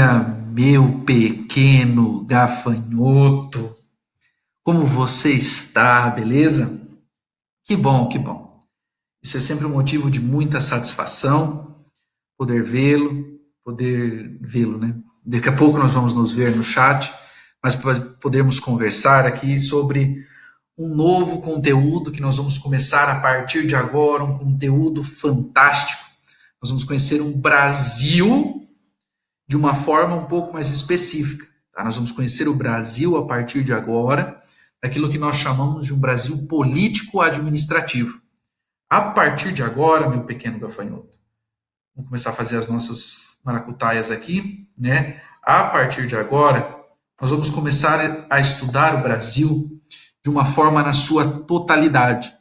dia, meu pequeno gafanhoto. Como você está, beleza? Que bom, que bom. Isso é sempre um motivo de muita satisfação, poder vê-lo, né? Daqui a pouco nós vamos nos ver no chat, mas podermos conversar aqui sobre um novo conteúdo que nós vamos começar a partir de agora, um conteúdo fantástico. Nós vamos conhecer um Brasil de uma forma um pouco mais específica. Tá? Nós vamos conhecer o Brasil a partir de agora, daquilo que nós chamamos de um Brasil político-administrativo. A partir de agora, meu pequeno gafanhoto, vamos começar a fazer as nossas maracutaias aqui, né? A partir de agora, nós vamos começar a estudar o Brasil de uma forma na sua totalidade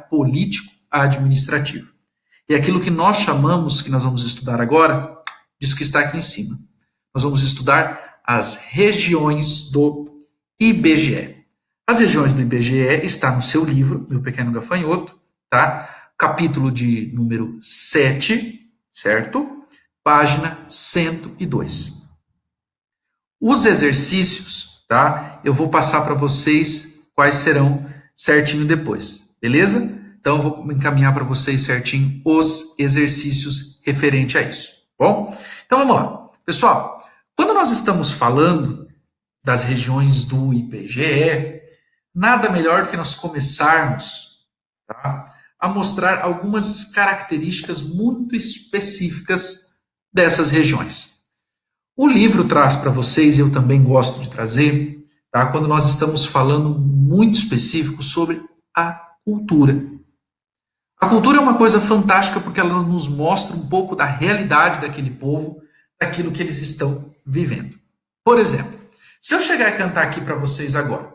político-administrativa. E aquilo que nós chamamos, que nós vamos estudar agora, disso que está aqui em cima. Nós vamos estudar as regiões do IBGE. As regiões do IBGE está no seu livro, meu pequeno gafanhoto, tá? Capítulo de número 7, certo? Página 102. Os exercícios, tá? Eu vou passar para vocês quais serão certinho depois, beleza? Então, eu vou encaminhar para vocês certinho os exercícios referente a isso. Bom, então vamos lá. Pessoal, quando nós estamos falando das regiões do IBGE, nada melhor do que nós começarmos, tá, a mostrar algumas características muito específicas dessas regiões. O livro traz para vocês, eu também gosto de trazer, tá, quando nós estamos falando muito específico sobre a cultura. A cultura é uma coisa fantástica porque ela nos mostra um pouco da realidade daquele povo, daquilo que eles estão vivendo. Por exemplo, se eu chegar a cantar aqui para vocês agora,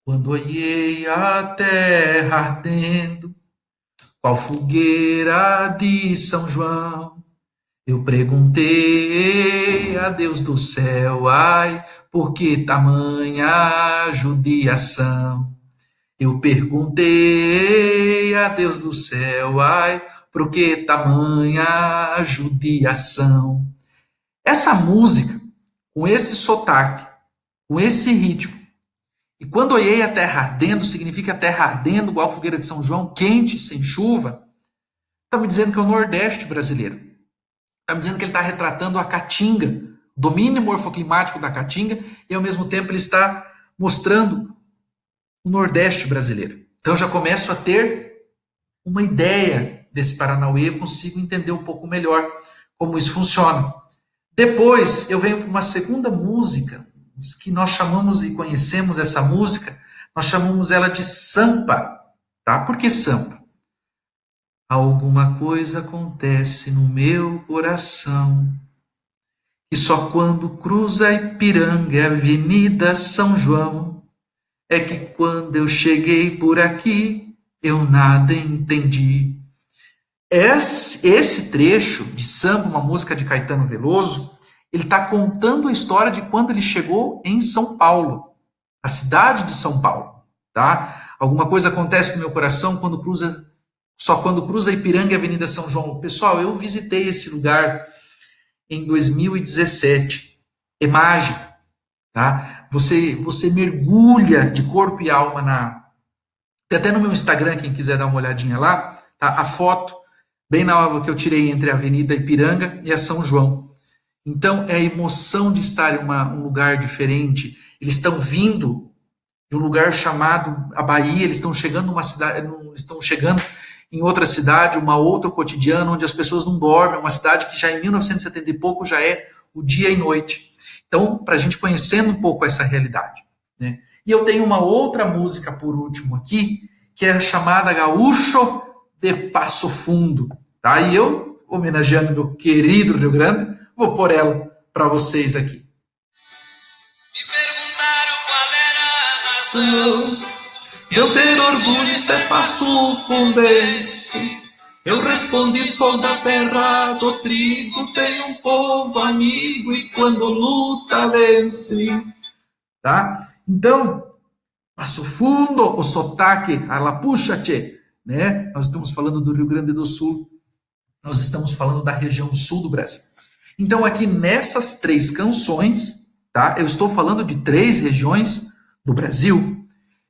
quando olhei a terra ardendo, qual fogueira de São João, eu perguntei a Deus do céu, ai, por que tamanha judiação? Eu perguntei a Deus do céu, ai, por que tamanha judiação? Essa música, com esse sotaque, com esse ritmo, e quando olhei a terra ardendo, significa a terra ardendo, igual a fogueira de São João, quente, sem chuva, está me dizendo que é o Nordeste brasileiro. Está me dizendo que ele está retratando a Caatinga, o domínio morfoclimático da Caatinga, e ao mesmo tempo ele está mostrando o Nordeste brasileiro. Então eu já começo a ter uma ideia desse Paranauê, eu consigo entender um pouco melhor como isso funciona. Depois eu venho para uma segunda música, que nós chamamos e conhecemos essa música, nós chamamos ela de Sampa. Tá? Por que Sampa? Alguma coisa acontece no meu coração, e só quando cruza a Ipiranga e a Avenida São João, é que quando eu cheguei por aqui, eu nada entendi. Esse trecho de Samba, uma música de Caetano Veloso, ele está contando a história de quando ele chegou em São Paulo, a cidade de São Paulo. Tá? Alguma coisa acontece no meu coração só quando cruza Ipiranga e a Avenida São João. Pessoal, eu visitei esse lugar em 2017. É mágico. Tá? Você mergulha de corpo e alma Tem até no meu Instagram, quem quiser dar uma olhadinha lá, tá? A foto, bem na hora que eu tirei entre a Avenida Ipiranga e a São João. Então, é a emoção de estar em um lugar diferente. Eles estão vindo de um lugar chamado a Bahia, eles estão chegando numa cidade, estão chegando em outra cidade, uma outra cotidiano, onde as pessoas não dormem, uma cidade que já em 1970 e pouco já é o dia e noite. Então, para a gente conhecendo um pouco essa realidade. Né? E eu tenho uma outra música, por último, aqui, que é chamada Gaúcho de Passo Fundo. Tá? E eu, homenageando meu querido Rio Grande, vou pôr ela para vocês aqui. Me perguntaram qual era a razão de eu ter orgulho, isso é Passo Fundense. Eu respondi, sou da terra do trigo, tenho um povo amigo e quando luta vence. Tá? Então, Passo Fundo, o sotaque, a lapuxa, tchê, né? Nós estamos falando do Rio Grande do Sul, nós estamos falando da região sul do Brasil. Então, aqui nessas 3 canções, tá? Eu estou falando de 3 regiões do Brasil.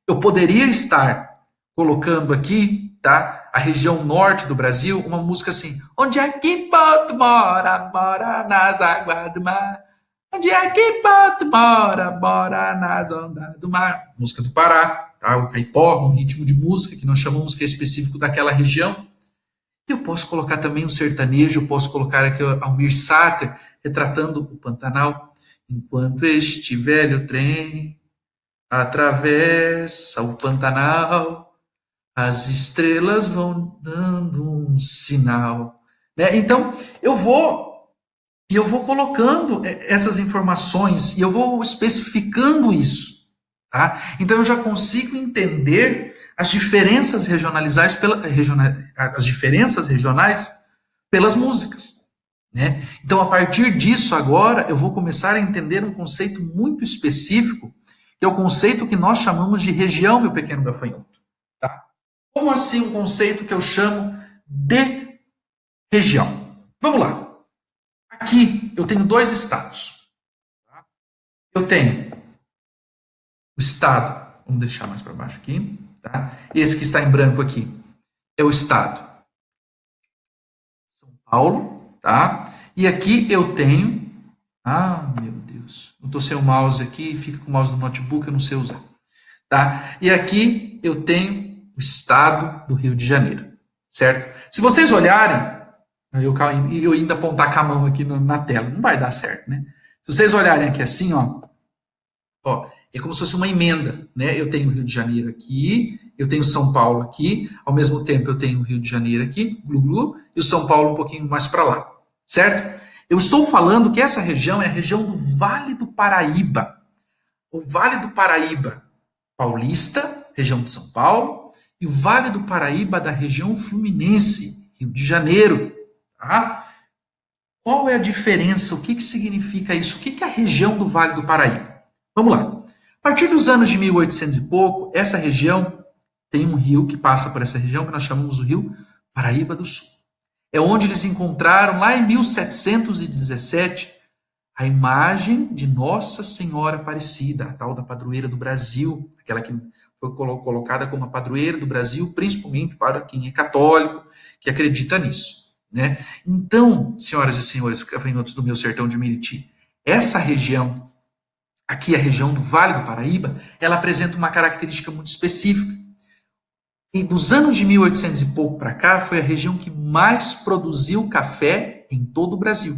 Eu poderia estar colocando aqui, tá? A região norte do Brasil, uma música assim: onde é que Boto mora? Mora nas águas do mar. Onde é que Boto mora? Mora nas ondas do mar. Música do Pará, tá? O caipó, um ritmo de música que nós chamamos que é específico daquela região. Eu posso colocar também um sertanejo, eu posso colocar aqui o Almir Sater retratando o Pantanal. Enquanto este velho trem atravessa o Pantanal, as estrelas vão dando um sinal. Né? Então, eu vou colocando essas informações e eu vou especificando isso. Tá? Então, eu já consigo entender as diferenças as diferenças regionais pelas músicas. Né? Então, a partir disso, agora, eu vou começar a entender um conceito muito específico, que é o conceito que nós chamamos de região, meu pequeno gafanhoto. Tá? Como assim um conceito que eu chamo de região? Vamos lá. Aqui eu tenho 2 estados. Tá? Eu tenho o estado, vamos deixar mais para baixo aqui. Tá? Esse que está em branco aqui é o estado de São Paulo. Tá? E aqui eu tenho... Ah, meu Deus. Eu estou sem o mouse aqui, fica com o mouse do notebook, eu não sei usar. Tá? E aqui eu tenho o estado do Rio de Janeiro. Certo? Se vocês olharem, eu ainda apontar com a mão aqui na tela, não vai dar certo, né? Se vocês olharem aqui assim, ó, é como se fosse uma emenda, né? Eu tenho o Rio de Janeiro aqui, eu tenho São Paulo aqui, ao mesmo tempo eu tenho o Rio de Janeiro aqui, glu, glu, e o São Paulo um pouquinho mais para lá, certo? Eu estou falando que essa região é a região do Vale do Paraíba. O Vale do Paraíba paulista, região de São Paulo, e o Vale do Paraíba da região fluminense, Rio de Janeiro. Tá? Qual é a diferença? O que significa isso? O que é a região do Vale do Paraíba? Vamos lá. A partir dos anos de 1800 e pouco, essa região tem um rio que passa por essa região, que nós chamamos o Rio Paraíba do Sul. É onde eles encontraram, lá em 1717, a imagem de Nossa Senhora Aparecida, a tal da padroeira do Brasil, aquela que foi colocada como a padroeira do Brasil, principalmente para quem é católico, que acredita nisso. Né? Então, senhoras e senhores gafanhotos do meu sertão de Meriti, essa região, aqui a região do Vale do Paraíba, ela apresenta uma característica muito específica. E dos anos de 1800 e pouco para cá, foi a região que mais produziu café em todo o Brasil.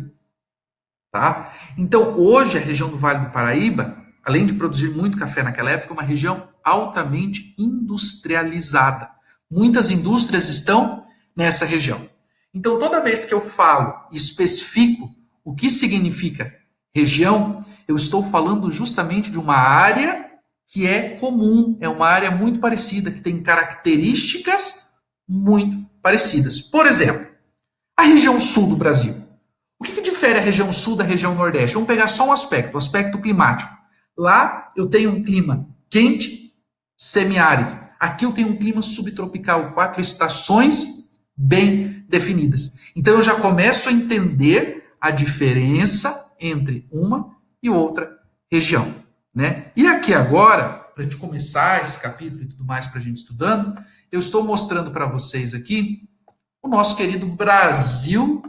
Tá? Então, hoje, a região do Vale do Paraíba, além de produzir muito café naquela época, é uma região altamente industrializada. Muitas indústrias estão nessa região. Então, toda vez que eu falo e especifico o que significa região, eu estou falando justamente de uma área que é comum, é uma área muito parecida, que tem características muito parecidas. Por exemplo, a região sul do Brasil. O que difere a região sul da região nordeste? Vamos pegar só um aspecto, o aspecto climático. Lá eu tenho um clima quente, semiárido. Aqui eu tenho um clima subtropical, 4 estações bem definidas. Então eu já começo a entender a diferença entre uma e outra região. Né? E aqui agora, para a gente começar esse capítulo e tudo mais para a gente estudando, eu estou mostrando para vocês aqui o nosso querido Brasil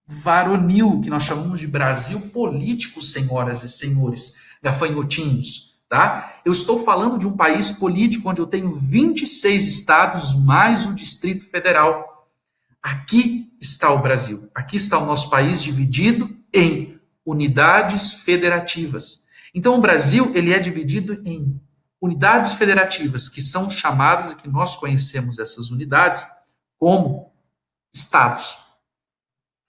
varonil, que nós chamamos de Brasil político, senhoras e senhores, gafanhotinhos, tá? Eu estou falando de um país político onde eu tenho 26 estados mais o Distrito Federal. Aqui está o Brasil, aqui está o nosso país dividido em unidades federativas. Então o Brasil, ele é dividido em unidades federativas, que são chamadas, e que nós conhecemos essas unidades, como estados.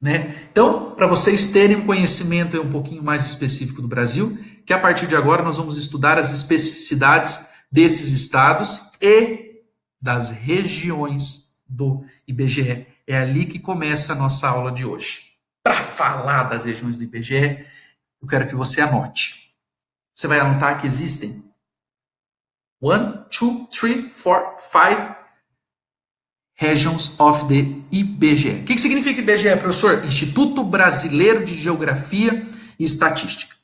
Né? Então, para vocês terem um conhecimento um pouquinho mais específico do Brasil, que a partir de agora nós vamos estudar as especificidades desses estados e das regiões do IBGE. É ali que começa a nossa aula de hoje. Para falar das regiões do IBGE, eu quero que você anote. Você vai anotar que existem 1, 2, 3, 4, 5 Regions of the IBGE. O que significa IBGE, professor? Instituto Brasileiro de Geografia e Estatística.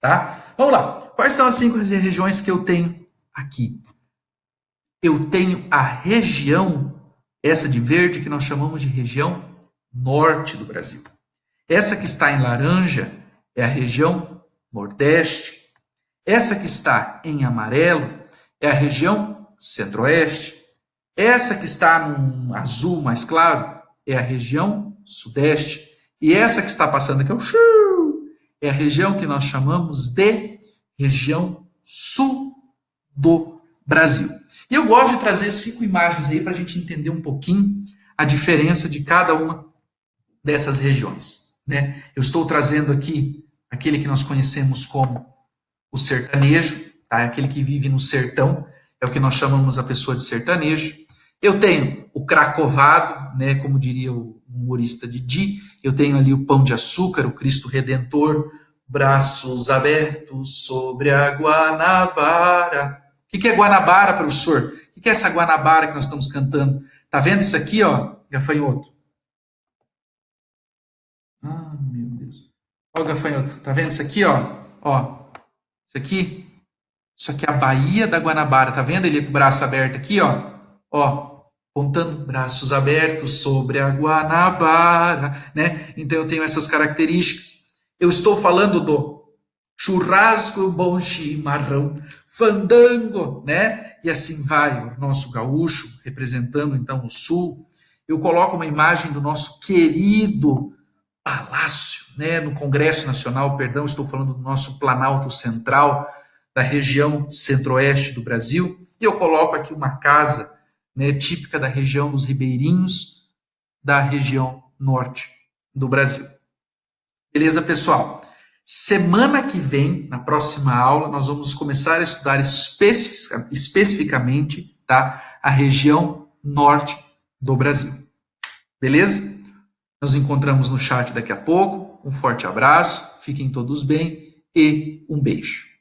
Tá? Vamos lá. Quais são as 5 regiões que eu tenho aqui? Eu tenho a região, essa de verde, que nós chamamos de região norte do Brasil. Essa que está em laranja é a região nordeste. Essa que está em amarelo é a região centro-oeste. Essa que está num azul mais claro é a região sudeste. E essa que está passando aqui é a região que nós chamamos de região sul do Brasil. E eu gosto de trazer 5 imagens aí para a gente entender um pouquinho a diferença de cada uma dessas regiões. Né? Eu estou trazendo aqui aquele que nós conhecemos como o sertanejo, tá? Aquele que vive no sertão, é o que nós chamamos a pessoa de sertanejo. Eu tenho o cracovado, né, como diria o humorista Didi. Eu tenho ali o pão de açúcar, o Cristo Redentor, braços abertos sobre a Guanabara. O que é Guanabara, professor? O que é essa Guanabara que nós estamos cantando? Tá vendo isso aqui, ó, gafanhoto? Ah, meu Deus. Ó, gafanhoto, tá vendo isso aqui, ó? Ó, isso aqui é a Baía da Guanabara, tá vendo ele com o braço aberto aqui, ó? Ó, pontando braços abertos sobre a Guanabara, né? Então eu tenho essas características. Eu estou falando do churrasco, bom chimarrão, fandango, né? E assim vai o nosso gaúcho, representando então o sul. Eu coloco uma imagem do nosso querido Palácio, né? No Congresso Nacional, perdão, estou falando do nosso Planalto Central, da região centro-oeste do Brasil. E eu coloco aqui uma casa, né, típica da região dos ribeirinhos, da região norte do Brasil. Beleza, pessoal? Semana que vem, na próxima aula, nós vamos começar a estudar especificamente, tá, a região norte do Brasil. Beleza? Nos encontramos no chat daqui a pouco. Um forte abraço, fiquem todos bem e um beijo.